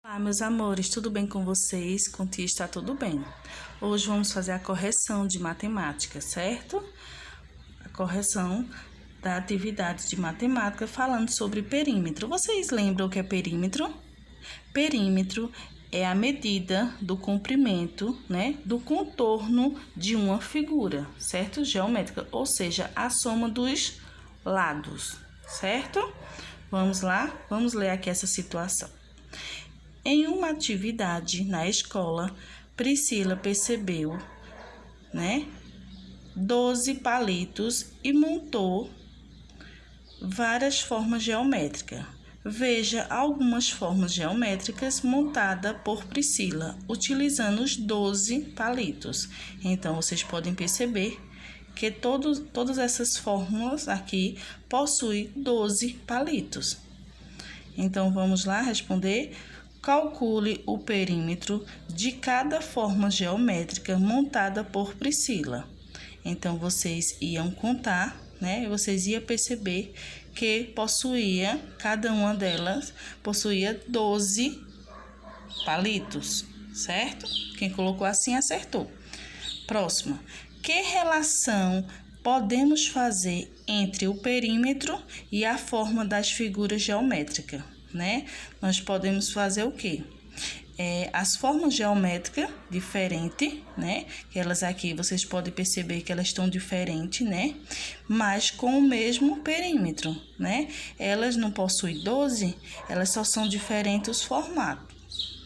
Olá, meus amores, tudo bem com vocês? Contigo está tudo bem. Hoje vamos fazer a correção de matemática, certo? A correção da atividade de matemática falando sobre perímetro. Vocês lembram o que é perímetro? Perímetro é a medida do comprimento, do contorno de uma figura, certo? Geométrica, ou seja, a soma dos lados, certo? Vamos lá? Vamos ler aqui essa situação. Em uma atividade na escola, Priscila percebeu, 12 palitos e montou várias formas geométricas. Veja algumas formas geométricas montadas por Priscila, utilizando os 12 palitos. Então, vocês podem perceber que todas essas fórmulas aqui possuem 12 palitos. Então, vamos lá responder. Calcule o perímetro de cada forma geométrica montada por Priscila. Então, vocês iam contar, e vocês iam perceber que cada uma delas possuía 12 palitos, certo? Quem colocou assim acertou. Próxima. Que relação podemos fazer entre o perímetro e a forma das figuras geométricas? Nós podemos fazer o quê? As formas geométricas diferentes, que elas aqui vocês podem perceber que elas estão diferentes, mas com o mesmo perímetro, Elas não possuem 12, elas só são diferentes os formatos,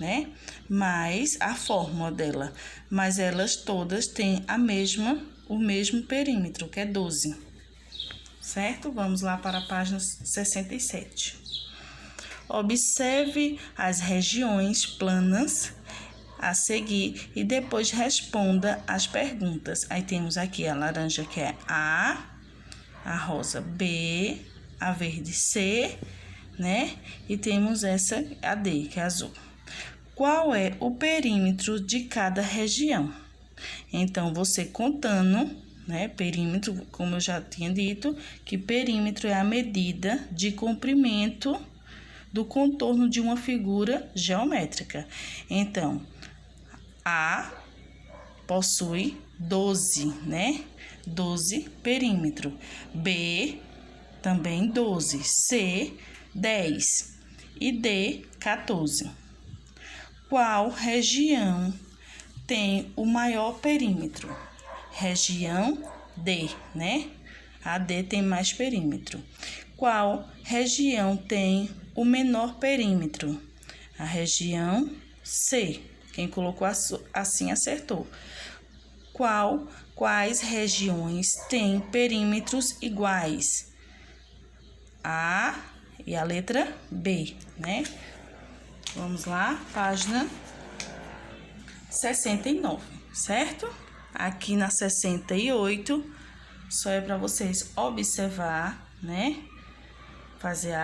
mas a forma dela, mas elas todas têm o mesmo perímetro, que é 12, certo? Vamos lá para a página 67. Observe as regiões planas a seguir e depois responda as perguntas. Aí temos aqui a laranja, que é A, a rosa B, a verde C, E temos essa a D, que é azul. Qual é o perímetro de cada região? Então, você contando, perímetro, como eu já tinha dito, que perímetro é a medida de comprimento do contorno de uma figura geométrica. Então, A possui 12, 12 perímetro. B, também 12. C, 10. E D, 14. Qual região tem o maior perímetro? Região D, A D tem mais perímetro. Qual região tem o menor perímetro? A região C. Quem colocou assim acertou. Quais regiões têm perímetros iguais? A e a letra B, Vamos lá, página 69, certo? Aqui na 68, só é para vocês observar, fazer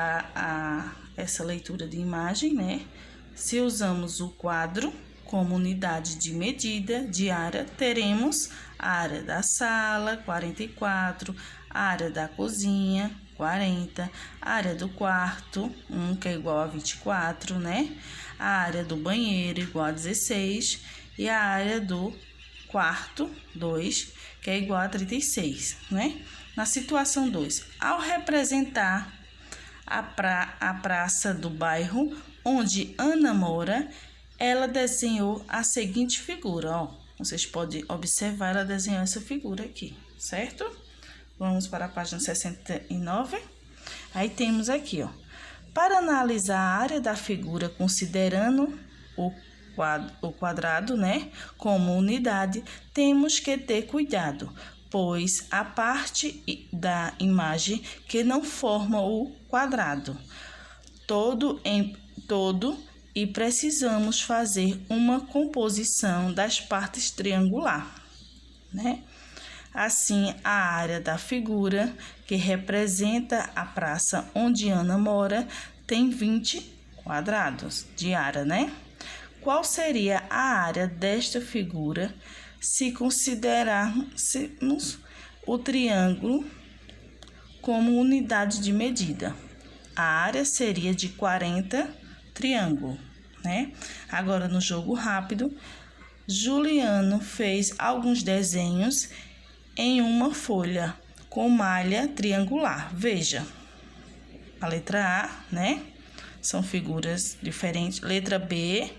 essa leitura de imagem, Se usamos o quadro como unidade de medida de área, teremos a área da sala, 44, a área da cozinha, 40, a área do quarto, 1, que é igual a 24, A área do banheiro, igual a 16, e a área do quarto, 2, que é igual a 36, Na situação 2, ao representar a praça do bairro onde Ana mora, ela desenhou a seguinte figura, Vocês podem observar, ela desenhou essa figura aqui, certo? Vamos para a página 69. Aí temos aqui, Para analisar a área da figura considerando o quadrado, como unidade, temos que ter cuidado, pois a parte da imagem que não forma o quadrado todo e precisamos fazer uma composição das partes triangular, Assim, a área da figura que representa a praça onde Ana mora tem 20 quadrados de área, Qual seria a área desta figura se considerarmos o triângulo como unidade de medida? A área seria de 40 triângulos, né? Agora, no jogo rápido, Juliano fez alguns desenhos em uma folha com malha triangular. Veja, a letra A, né? São figuras diferentes. Letra B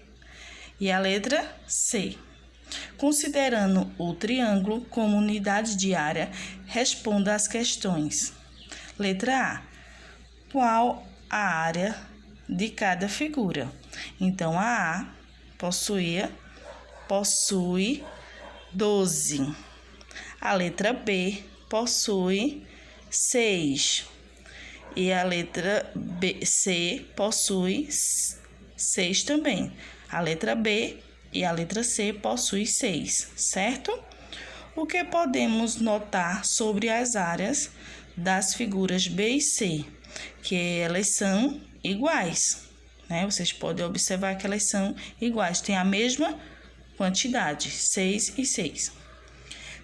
e a letra C. Considerando o triângulo como unidade de área, responda às questões. Letra A. Qual a área de cada figura? Então, a A possui 12. A letra B possui 6. E a letra C possui 6 também. A letra B e a letra C possui 6, certo? O que podemos notar sobre as áreas das figuras B e C? Que elas são iguais, né? Vocês podem observar que elas são iguais, têm a mesma quantidade, 6 e 6.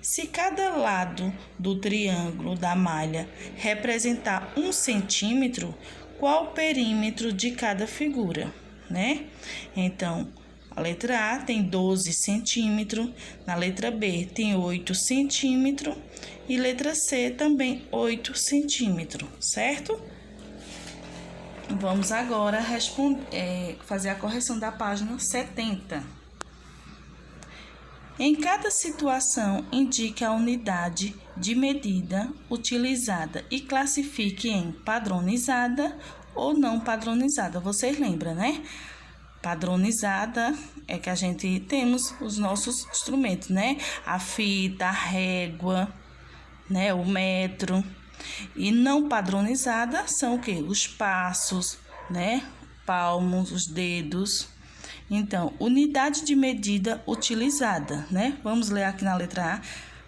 Se cada lado do triângulo da malha representar 1 centímetro, qual o perímetro de cada figura, né? Então, a letra A tem 12 centímetros, na letra B tem 8 centímetros e letra C também 8 centímetros, certo? Vamos agora fazer a correção da página 70. Em cada situação, indique a unidade de medida utilizada e classifique em padronizada ou não padronizada. Vocês lembram, né? Padronizada é que a gente temos os nossos instrumentos, né? A fita, a régua, né? O metro. E não padronizada são o quê? Os passos, né? Palmos, os dedos. Então, unidade de medida utilizada, né? Vamos ler aqui na letra A.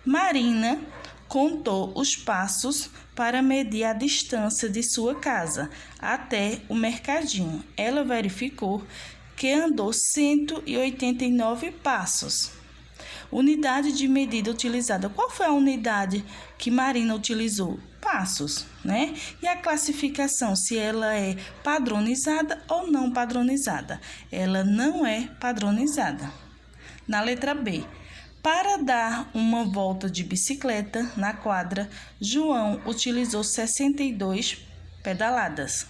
Marina contou os passos para medir a distância de sua casa até o mercadinho. Ela verificou que andou 189 passos. Unidade de medida utilizada. Qual foi a unidade que Marina utilizou? Passos, né? E a classificação, se ela é padronizada ou não padronizada? Ela não é padronizada. Na letra B, para dar uma volta de bicicleta na quadra, João utilizou 62 pedaladas.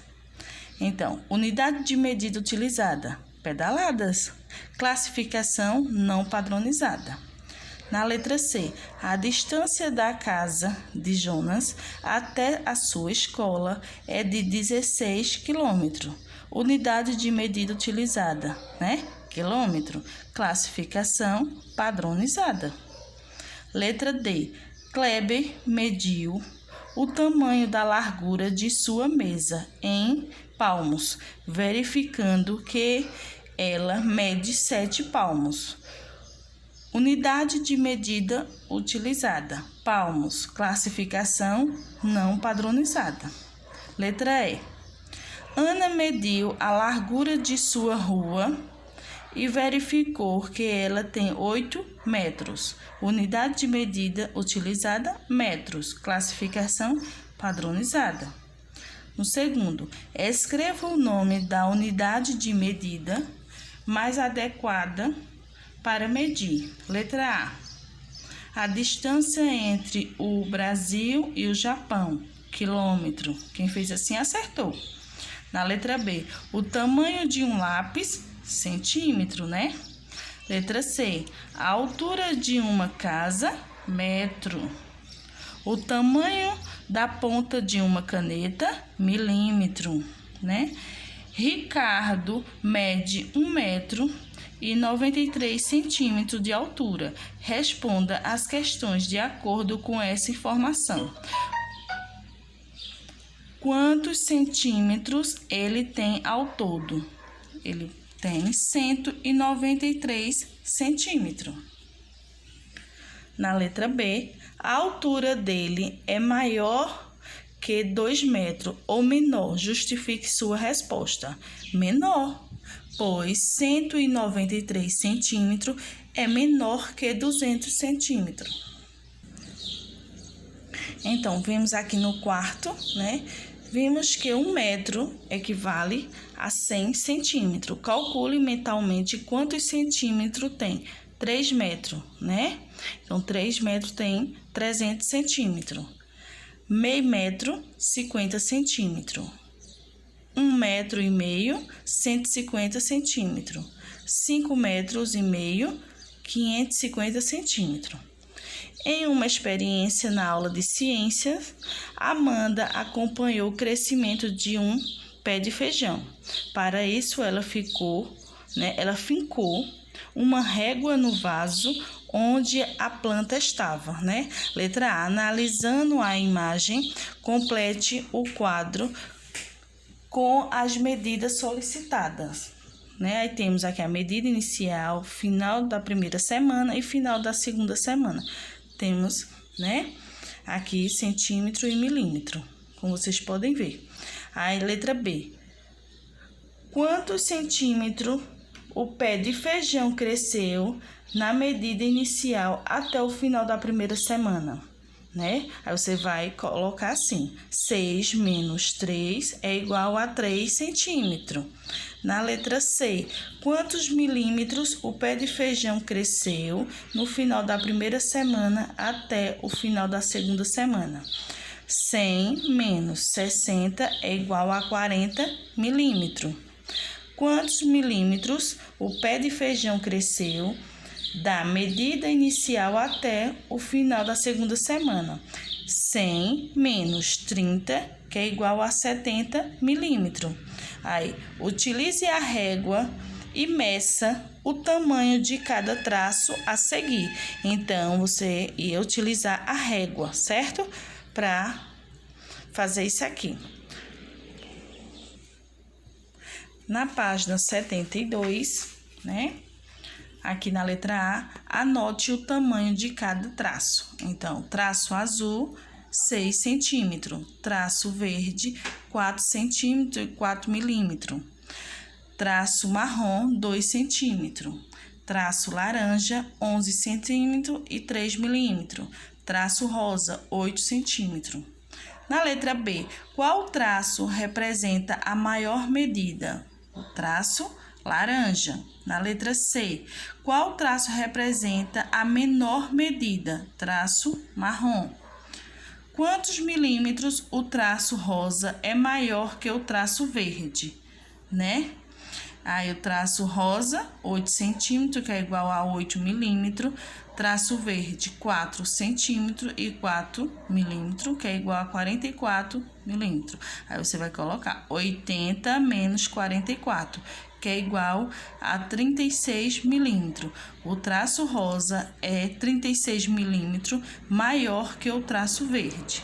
Então, unidade de medida utilizada, pedaladas. Classificação não padronizada. Na letra C, a distância da casa de Jonas até a sua escola é de 16 quilômetros. Unidade de medida utilizada, né? Quilômetro. Classificação padronizada. Letra D, Kleber mediu o tamanho da largura de sua mesa em palmos, verificando que ela mede 7 palmos. Unidade de medida utilizada, palmos. Classificação não padronizada. Letra E. Ana mediu a largura de sua rua e verificou que ela tem 8 metros. Unidade de medida utilizada, metros. Classificação padronizada. No segundo, escreva o nome da unidade de medida mais adequada para medir. Letra A. A distância entre o Brasil e o Japão, quilômetro. Quem fez assim acertou. Na letra B, o tamanho de um lápis, centímetro, né? Letra C, a altura de uma casa, metro. O tamanho da ponta de uma caneta, milímetro, né? Ricardo mede 1 metro e 93 centímetros de altura. Responda as questões de acordo com essa informação. Quantos centímetros ele tem ao todo? Ele tem 193 centímetros. Na letra B, a altura dele é maior que 2 metros ou menor. Justifique sua resposta. Menor, pois 193 centímetros é menor que 200 centímetros. Então, vemos aqui no quarto, né? Vimos que 1 metro equivale a 100 centímetros. Calcule mentalmente quantos centímetros tem. 3 metros, né? Então, 3 metros tem 300 centímetros. Meio metro, 50 centímetros. 1 metro e meio, 150 centímetros. 5 metros e meio, 550 centímetros. Em uma experiência na aula de ciências, Amanda acompanhou o crescimento de um pé de feijão. Para isso, ela fincou uma régua no vaso onde a planta estava, né? Letra A. Analisando a imagem, complete o quadro com as medidas solicitadas. Né? Aí temos aqui a medida inicial, final da primeira semana e final da segunda semana. Temos, né, aqui centímetro e milímetro, como vocês podem ver. Aí, letra B. Quantos centímetros o pé de feijão cresceu na medida inicial até o final da primeira semana? Né? Aí você vai colocar assim: 6 menos 3 é igual a 3 centímetros. Na letra C, quantos milímetros o pé de feijão cresceu no final da primeira semana até o final da segunda semana? 100 menos 60 é igual a 40 milímetros. Quantos milímetros o pé de feijão cresceu da medida inicial até o final da segunda semana? 100 menos 30, que é igual a 70 milímetros. Aí, utilize a régua e meça o tamanho de cada traço a seguir. Então, você ia utilizar a régua, certo? Para fazer isso aqui. Na página 72, né? Aqui na letra A, anote o tamanho de cada traço. Então, traço azul, 6 centímetros. Traço verde, 4 centímetros e 4 milímetros. Traço marrom, 2 centímetros. Traço laranja, 11 centímetros e 3 milímetros. Traço rosa, 8 centímetros. Na letra B, qual traço representa a maior medida? O traço laranja. Na letra C, qual traço representa a menor medida? Traço marrom. Quantos milímetros o traço rosa é maior que o traço verde, né? Aí o traço rosa, 8 centímetros, que é igual a 8 milímetros. Traço verde, 4 centímetros e 4 milímetros, que é igual a 44 milímetros. Aí você vai colocar 80 menos 44, que é igual a 36 milímetros. O traço rosa é 36 milímetros maior que o traço verde.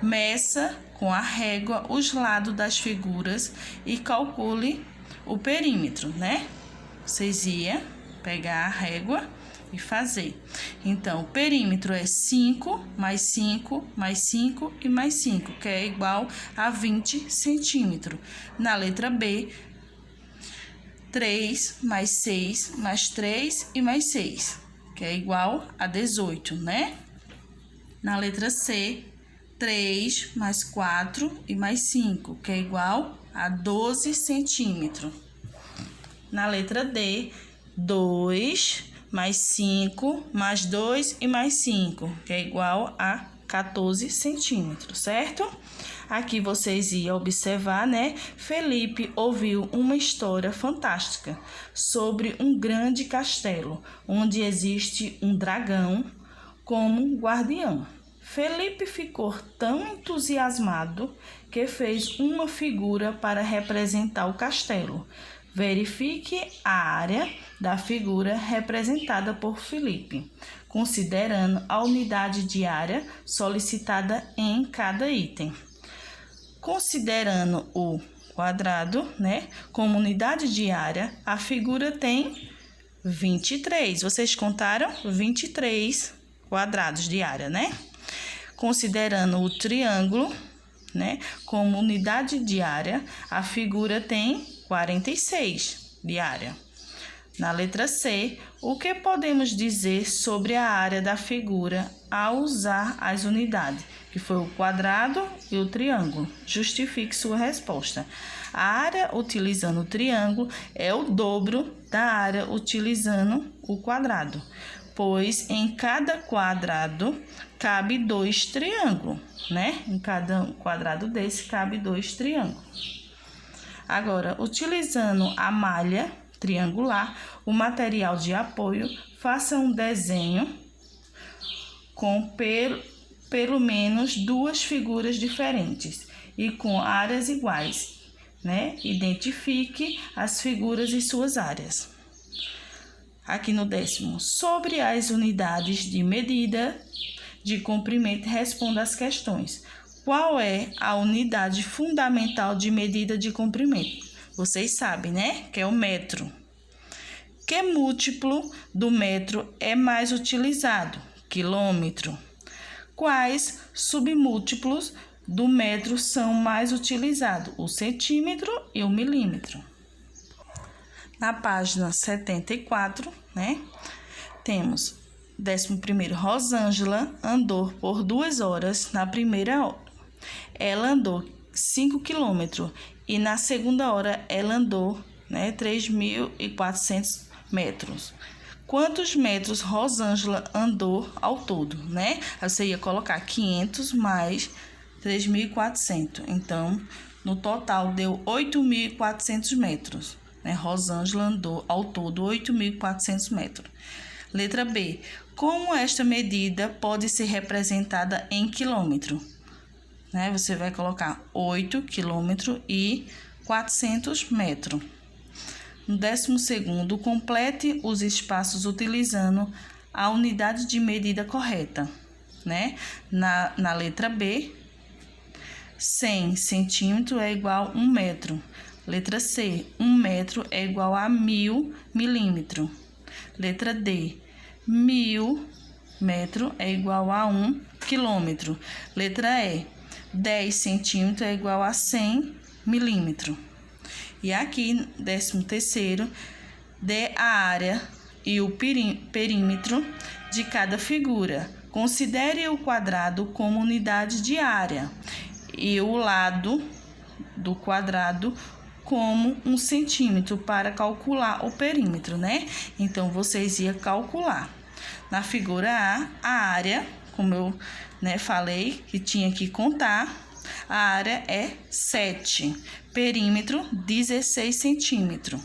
Meça com a régua os lados das figuras e calcule o perímetro, né? Vocês iam pegar a régua e fazer. Então, o perímetro é 5 mais 5 mais 5 e mais 5, que é igual a 20 centímetros. Na letra B, 3 mais 6 mais 3 e mais 6, que é igual a 18, né? Na letra C, 3 mais 4 e mais 5, que é igual a 12 centímetros. Na letra D, 2 mais 5 mais 2 e mais 5, que é igual a 14 centímetros, certo? Aqui vocês iam observar, né? Felipe ouviu uma história fantástica sobre um grande castelo, onde existe um dragão como guardião. Felipe ficou tão entusiasmado que fez uma figura para representar o castelo. Verifique a área da figura representada por Felipe, considerando a unidade de área solicitada em cada item. Considerando o quadrado, né, como unidade de área, a figura tem 23. Vocês contaram? 23 quadrados de área, né? Considerando o triângulo, né, como unidade de área, a figura tem 46 de área. Na letra C, o que podemos dizer sobre a área da figura ao usar as unidades? que foi o quadrado e o triângulo. Justifique sua resposta. A área utilizando o triângulo é o dobro da área utilizando o quadrado, pois em cada quadrado cabe 2 triângulos, né? Em cada quadrado desse cabe 2 triângulos. Agora, utilizando a malha triangular, o material de apoio, faça um desenho com pelo menos 2 figuras diferentes e com áreas iguais, né? Identifique as figuras e suas áreas. Aqui no 10º, sobre as unidades de medida de comprimento, responda as questões. Qual é a unidade fundamental de medida de comprimento? Vocês sabem, né? Que é o metro. Que múltiplo do metro é mais utilizado? Quilômetro. Quais submúltiplos do metro são mais utilizados? O centímetro e o milímetro. Na página 74, né? Temos 11º, Rosângela andou por 2 horas na primeira hora. Ela andou 5 km e na segunda hora ela andou, né, 3.400 metros. Quantos metros Rosângela andou ao todo, né? Aí você ia colocar 500 mais 3.400. Então, no total deu 8.400 metros, né? Rosângela andou ao todo 8.400 metros. Letra B. Como esta medida pode ser representada em quilômetro? Né? Você vai colocar 8 km e 400 metros. No 12º, complete os espaços utilizando a unidade de medida correta, né? Na letra B, 100 centímetros é igual a 1 metro. Letra C, 1 metro é igual a 1.000 milímetros. Letra D, 1.000 metros é igual a 1 quilômetro. Letra E, 10 centímetros é igual a 100 milímetros. E aqui, 13º, dê a área e o perímetro de cada figura. Considere o quadrado como unidade de área e o lado do quadrado como 1 centímetro para calcular o perímetro, né? Então, vocês iam calcular. Na figura A, a área, como eu, né, falei que tinha que contar, a área é 7, perímetro 16 centímetros.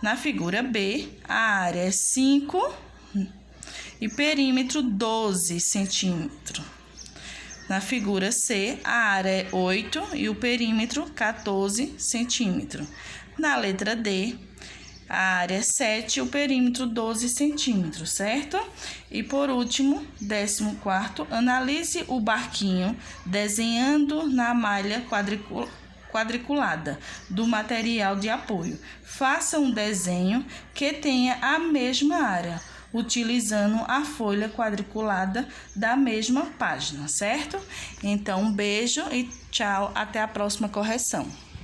Na figura B, a área é 5 e perímetro 12 centímetros. Na figura C, a área é 8 e o perímetro 14 centímetros. Na letra D, a área é 7 e o perímetro 12 centímetros, certo? E por último, 14º, analise o barquinho desenhando na malha quadriculada do material de apoio. Faça um desenho que tenha a mesma área, utilizando a folha quadriculada da mesma página, certo? Então, um beijo e tchau, até a próxima correção.